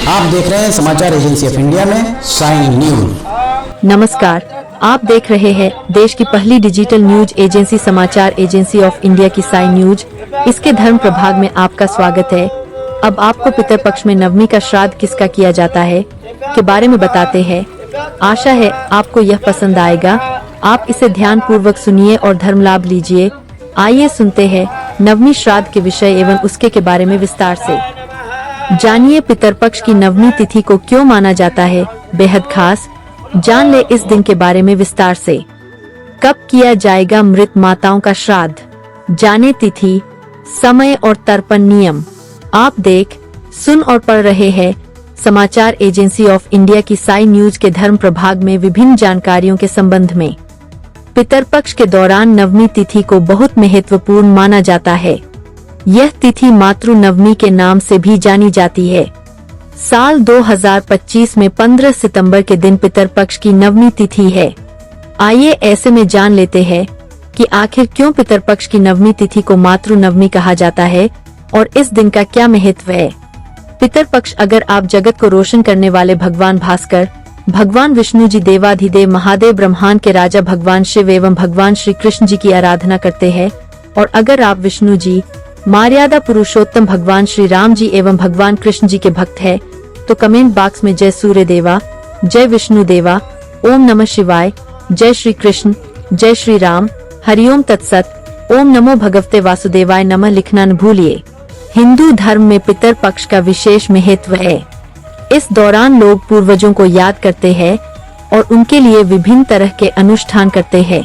आप देख रहे हैं समाचार एजेंसी ऑफ इंडिया में साइन न्यूज। नमस्कार, आप देख रहे हैं देश की पहली डिजिटल न्यूज एजेंसी समाचार एजेंसी ऑफ इंडिया की साइन न्यूज। इसके धर्म प्रभाग में आपका स्वागत है। अब आपको पितरपक्ष में नवमी का श्राद्ध किसका किया जाता है के बारे में बताते हैं। आशा है आपको यह पसंद आएगा। आप इसे ध्यान पूर्वक सुनिए और धर्म लाभ लीजिए। आइए सुनते हैं नवमी श्राद्ध के विषय एवं उसके के बारे में विस्तार से जानिए। पितरपक्ष की नवमी तिथि को क्यों माना जाता है बेहद खास, जान ले इस दिन के बारे में विस्तार से। कब किया जाएगा मृत माताओं का श्राद्ध, जाने तिथि, समय और तर्पण नियम। आप देख, सुन और पढ़ रहे हैं समाचार एजेंसी ऑफ इंडिया की साइन न्यूज के धर्म प्रभाग में विभिन्न जानकारियों के संबंध में। पितरपक्ष के दौरान नवमी तिथि को बहुत महत्वपूर्ण माना जाता है। यह तिथि मातृ नवमी के नाम से भी जानी जाती है। साल 2025 में 15 सितंबर के दिन पितरपक्ष की नवमी तिथि है। आइए ऐसे में जान लेते हैं कि आखिर क्यों पितरपक्ष की नवमी तिथि को मातृ नवमी कहा जाता है और इस दिन का क्या महत्व है। पितरपक्ष अगर आप जगत को रोशन करने वाले भगवान भास्कर, भगवान विष्णु जी, देवाधिदेव महादेव, ब्रह्मांड के राजा भगवान शिव एवं भगवान श्री कृष्ण जी की आराधना करते हैं, और अगर आप विष्णु जी, मर्यादा पुरुषोत्तम भगवान श्री राम जी एवं भगवान कृष्ण जी के भक्त है, तो कमेंट बॉक्स में जय सूर्य देवा, जय विष्णु देवा, ओम नमः शिवाय, जय श्री कृष्ण, जय श्री राम, हरिओम तत्सत, ओम नमो भगवते वासुदेवाय नमः लिखना न भूलिए। हिंदू धर्म में पितरपक्ष का विशेष महत्व है। इस दौरान लोग पूर्वजों को याद करते हैं और उनके लिए विभिन्न तरह के अनुष्ठान करते हैं।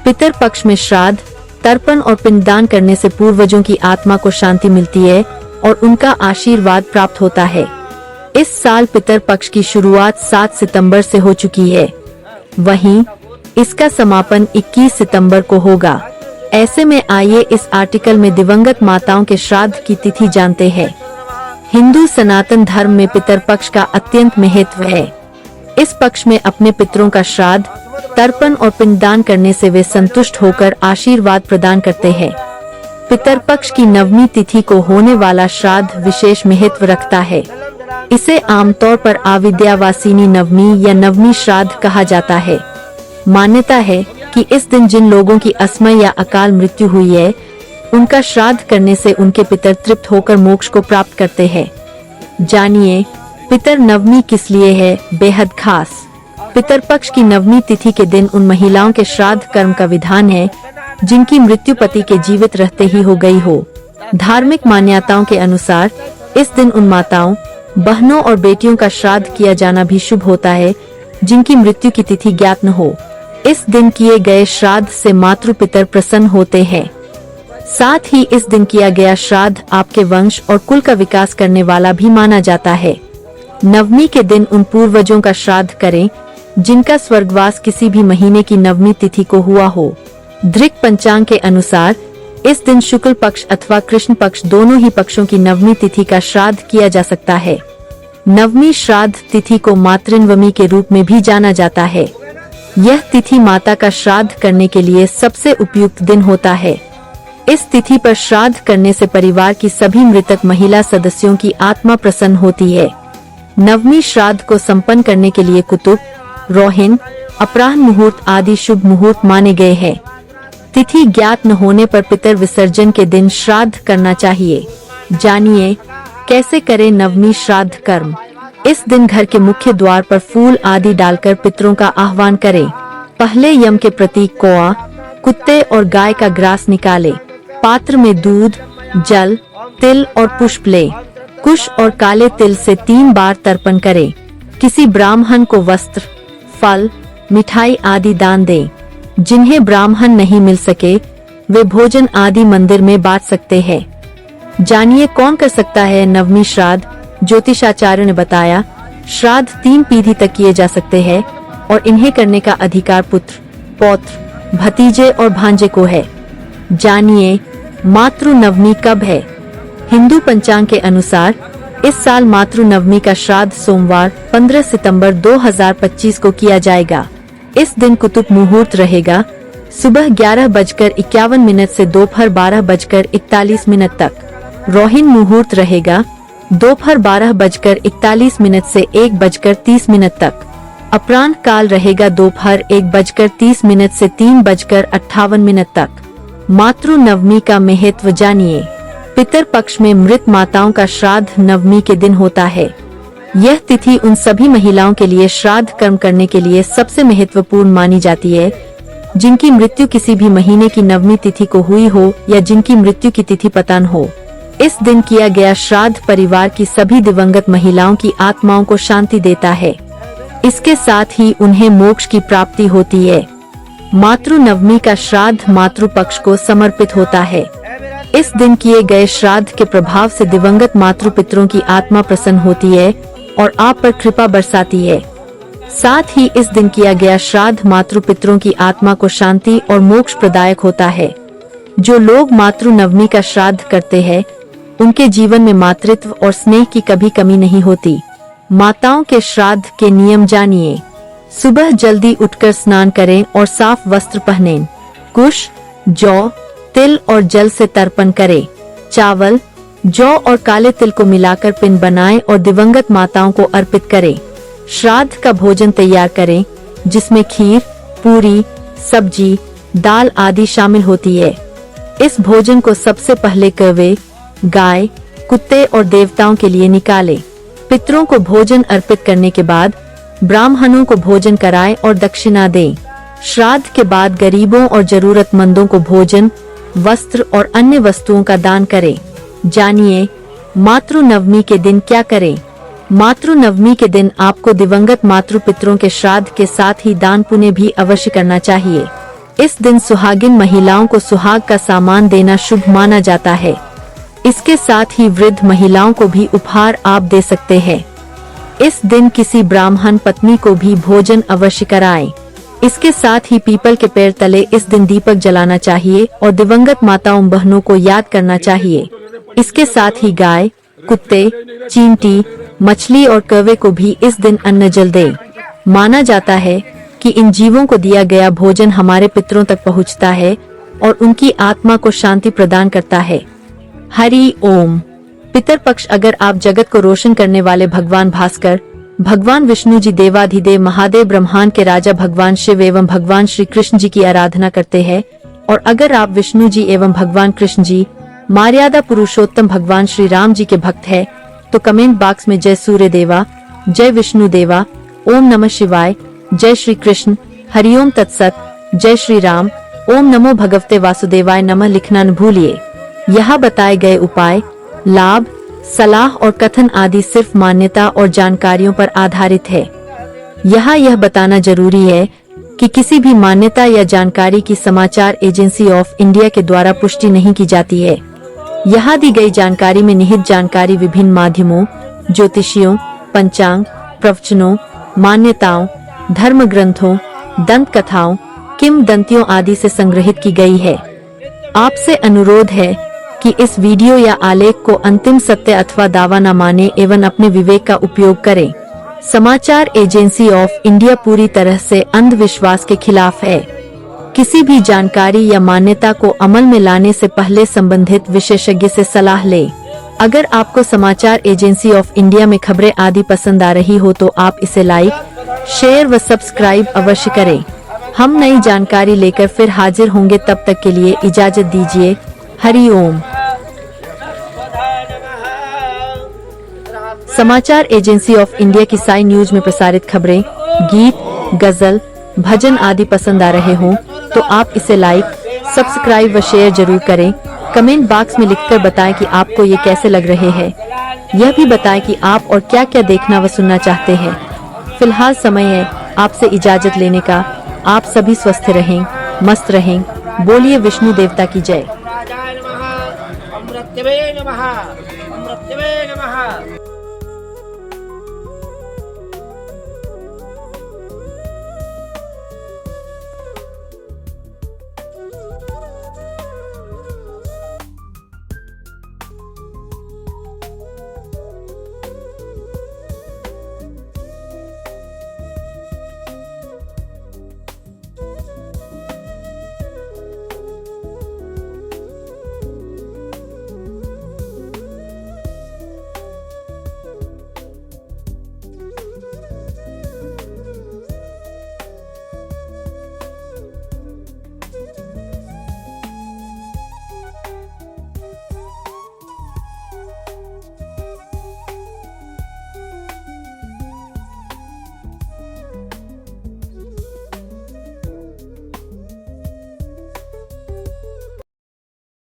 पितरपक्ष में श्राद्ध, तर्पण और पिंडदान करने से पूर्वजों की आत्मा को शांति मिलती है और उनका आशीर्वाद प्राप्त होता है। इस साल पितरपक्ष की शुरुआत 7 सितंबर से हो चुकी है, वहीं इसका समापन 21 सितंबर को होगा। ऐसे में आइए इस आर्टिकल में दिवंगत माताओं के श्राद्ध की तिथि जानते हैं। हिंदू सनातन धर्म में पितरपक्ष का अत्यंत महत्व है। इस पक्ष में अपने पितरों का श्राद्ध, तर्पण और पिंडदान करने से वे संतुष्ट होकर आशीर्वाद प्रदान करते हैं। पितरपक्ष की नवमी तिथि को होने वाला श्राद्ध विशेष महत्व रखता है। इसे आमतौर पर आविद्यावासिनी नवमी या नवमी श्राद्ध कहा जाता है। मान्यता है कि इस दिन जिन लोगों की असमय या अकाल मृत्यु हुई है, उनका श्राद्ध करने से उनके पितर तृप्त होकर मोक्ष को प्राप्त करते हैं। जानिए पितर नवमी किस लिए है बेहद खास। पितरपक्ष की नवमी तिथि के दिन उन महिलाओं के श्राद्ध कर्म का विधान है जिनकी मृत्यु पति के जीवित रहते ही हो गई हो। धार्मिक मान्यताओं के अनुसार इस दिन उन माताओं, बहनों और बेटियों का श्राद्ध किया जाना भी शुभ होता है जिनकी मृत्यु की तिथि ज्ञात न हो। इस दिन किए गए श्राद्ध से मातृ पितर प्रसन्न होते हैं। साथ ही इस दिन किया गया श्राद्ध आपके वंश और कुल का विकास करने वाला भी माना जाता है। नवमी के दिन उन पूर्वजों का श्राद्ध करें जिनका स्वर्गवास किसी भी महीने की नवमी तिथि को हुआ हो। दृक पंचांग के अनुसार इस दिन शुक्ल पक्ष अथवा कृष्ण पक्ष दोनों ही पक्षों की नवमी तिथि का श्राद्ध किया जा सकता है। नवमी श्राद्ध तिथि को मातृनवमी के रूप में भी जाना जाता है। यह तिथि माता का श्राद्ध करने के लिए सबसे उपयुक्त दिन होता है। इस तिथि पर श्राद्ध करने से परिवार की सभी मृतक महिला सदस्यों की आत्मा प्रसन्न होती है। नवमी श्राद्ध को संपन्न करने के लिए कुतुब, रोहिन, अपराह्न मुहूर्त आदि शुभ मुहूर्त माने गए हैं। तिथि ज्ञात न होने पर पितर विसर्जन के दिन श्राद्ध करना चाहिए। जानिए कैसे करें नवमी श्राद्ध कर्म। इस दिन घर के मुख्य द्वार पर फूल आदि डालकर पितरों का आह्वान करें। पहले यम के प्रतीक कौआ, कुत्ते और गाय का ग्रास निकाले। पात्र में दूध, जल, तिल और पुष्प ले। कुश और काले तिल से 3 बार तर्पण करें। किसी ब्राह्मण को वस्त्र, फल, मिठाई आदि दान दें। जिन्हें ब्राह्मण नहीं मिल सके वे भोजन आदि मंदिर में बांट सकते हैं। जानिए कौन कर सकता है नवमी श्राद्ध। ज्योतिषाचार्य ने बताया श्राद्ध 3 पीढ़ी तक किए जा सकते हैं और इन्हें करने का अधिकार पुत्र, पौत्र, भतीजे और भांजे को है। जानिए मातृ नवमी कब है। हिंदू पंचांग के अनुसार इस साल मातृ नवमी का श्राद्ध सोमवार 15 सितंबर 2025 को किया जाएगा। इस दिन कुतुब मुहूर्त रहेगा सुबह 11:51 से दोपहर 12:41 तक। रोहिन मुहूर्त रहेगा दोपहर 12:41 से 1:30 तक। अपराह्न काल रहेगा दोपहर 1:30 से 3:58 तक। मातृ नवमी का महत्व जानिए। पितर पक्ष में मृत माताओं का श्राद्ध नवमी के दिन होता है। यह तिथि उन सभी महिलाओं के लिए श्राद्ध कर्म करने के लिए सबसे महत्वपूर्ण मानी जाती है जिनकी मृत्यु किसी भी महीने की नवमी तिथि को हुई हो या जिनकी मृत्यु की तिथि पता न हो। इस दिन किया गया श्राद्ध परिवार की सभी दिवंगत महिलाओं की आत्माओं को शांति देता है। इसके साथ ही उन्हें मोक्ष की प्राप्ति होती है। मातृ नवमी का श्राद्ध मातृ पक्ष को समर्पित होता है। इस दिन किए गए श्राद्ध के प्रभाव से दिवंगत मातृ पितरों की आत्मा प्रसन्न होती है और आप पर कृपा बरसाती है। साथ ही इस दिन किया गया श्राद्ध मातृ पितरों की आत्मा को शांति और मोक्ष प्रदायक होता है। जो लोग मातृ नवमी का श्राद्ध करते हैं उनके जीवन में मातृत्व और स्नेह की कभी कमी नहीं होती। माताओं के श्राद्ध के नियम जानिए। सुबह जल्दी उठकर स्नान करें और साफ वस्त्र पहनें। कुश, जौ, तिल और जल से तर्पण करें। चावल, जौ और काले तिल को मिलाकर पिंड बनाएं और दिवंगत माताओं को अर्पित करें। श्राद्ध का भोजन तैयार करें जिसमें खीर, पूरी, सब्जी, दाल आदि शामिल होती है। इस भोजन को सबसे पहले कौवे, गाय, कुत्ते और देवताओं के लिए निकालें। पितरों को भोजन अर्पित करने के बाद ब्राह्मणों को भोजन कराएं और दक्षिणा दें। श्राद्ध के बाद गरीबों और जरूरतमंदों को भोजन, वस्त्र और अन्य वस्तुओं का दान करें। जानिए मातृ नवमी के दिन क्या करें। मातृ नवमी के दिन आपको दिवंगत मातृ पितरों के श्राद्ध के साथ ही दान पुण्य भी अवश्य करना चाहिए। इस दिन सुहागिन महिलाओं को सुहाग का सामान देना शुभ माना जाता है। इसके साथ ही वृद्ध महिलाओं को भी उपहार आप दे सकते हैं। इस दिन किसी ब्राह्मण पत्नी को भी भोजन अवश्य कराएं। इसके साथ ही पीपल के पेड़ तले इस दिन दीपक जलाना चाहिए और दिवंगत माताओं बहनों को याद करना चाहिए। इसके साथ ही गाय, कुत्ते, चींटी, मछली और कौवे को भी इस दिन अन्न जल दें। माना जाता है कि इन जीवों को दिया गया भोजन हमारे पितरों तक पहुंचता है और उनकी आत्मा को शांति प्रदान करता है। हरि ओम। पितर पक्ष अगर आप जगत को रोशन करने वाले भगवान भास्कर, भगवान विष्णु जी, देवाधिदेव महादेव, ब्रह्मांड के राजा भगवान शिव एवं भगवान श्री कृष्ण जी की आराधना करते हैं और अगर आप विष्णु जी एवं भगवान कृष्ण जी, मर्यादा पुरुषोत्तम भगवान श्री राम जी के भक्त है तो कमेंट बॉक्स में जय सूर्य देवा, जय विष्णु देवा, ओम नमः शिवाय, जय श्री कृष्ण, हरिओम तत्सत, जय श्री राम, ओम नमो भगवते वासुदेवाय नमः लिखना न भूलिए। यहाँ बताए गए उपाय, लाभ, सलाह और कथन आदि सिर्फ मान्यता और जानकारियों पर आधारित है। यहाँ यह बताना जरूरी है कि किसी भी मान्यता या जानकारी की समाचार एजेंसी ऑफ इंडिया के द्वारा पुष्टि नहीं की जाती है। यहाँ दी गई जानकारी में निहित जानकारी विभिन्न माध्यमों, ज्योतिषियों, पंचांग, प्रवचनों, मान्यताओं, धर्म ग्रंथों, दंत कथाओं, किंवदंतियों आदि से संग्रहित की गई है। आपसे अनुरोध है कि इस वीडियो या आलेख को अंतिम सत्य अथवा दावा न माने एवं अपने विवेक का उपयोग करें। समाचार एजेंसी ऑफ इंडिया पूरी तरह से अंधविश्वास के खिलाफ है। किसी भी जानकारी या मान्यता को अमल में लाने से पहले संबंधित विशेषज्ञ से सलाह लें। अगर आपको समाचार एजेंसी ऑफ इंडिया में खबरें आदि पसंद आ रही हो तो आप इसे लाइक, शेयर व सब्सक्राइब अवश्य करें। हम नई जानकारी लेकर फिर हाजिर होंगे, तब तक के लिए इजाजत दीजिए। हरि ओम। समाचार एजेंसी ऑफ इंडिया की साई न्यूज में प्रसारित खबरें, गीत, गजल, भजन आदि पसंद आ रहे हों तो आप इसे लाइक, सब्सक्राइब व शेयर जरूर करें। कमेंट बॉक्स में लिखकर बताएं कि आपको ये कैसे लग रहे हैं। यह भी बताएं कि आप और क्या क्या देखना व सुनना चाहते हैं। फिलहाल समय है आपसे इजाजत लेने का। आप सभी स्वस्थ रहें, मस्त रहें। बोलिए विष्णु देवता की जय। अमृतवे नमः, अमृतवे नमः।